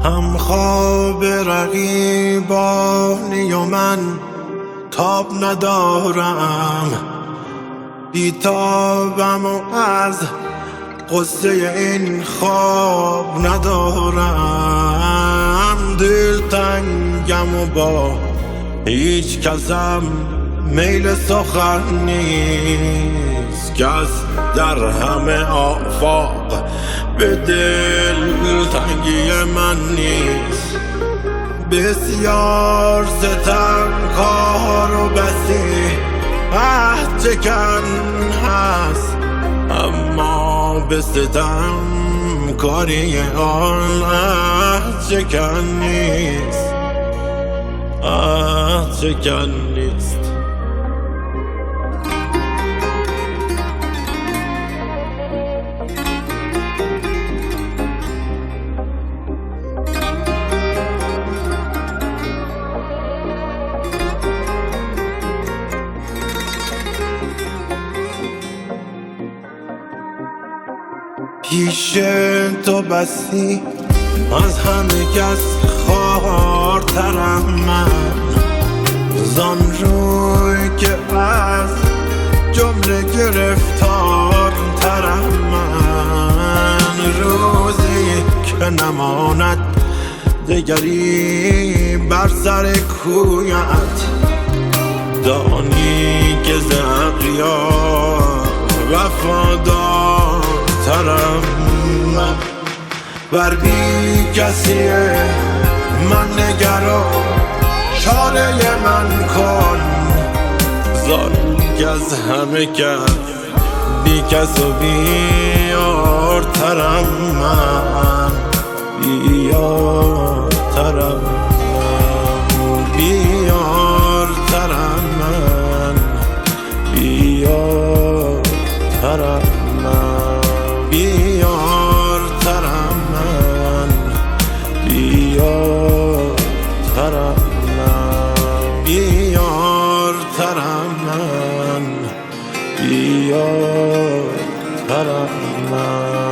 هم خواب رقیبانی و من تاب ندارم، بیتابم و از قصه این خواب ندارم. دلتنگم و با هیچ کسم میل سخن نیست، کس در همه آفاق به دلتنگی من نیست. بسیار ستمکار و بسی عهد چکن هست، اما به ستم کاری آن عهد چکن نیست، عهد چکن نیست. پیش تو بسی از همه کس خوارترم من، زان روی که از جمله گرفتارترم من. روزی که نماند دگری بر سر کویت، دانی که ز اغیار وفادار ترم من. بر بی کسی من نگرا، چاره من کن، زان که از همه کس بی کس و بیار ترم من، بیار ترم من، بیار ترم من، بیار ترم من، بیار ترم من، بیار ترم من، بیار ترم من، بیار ترم من.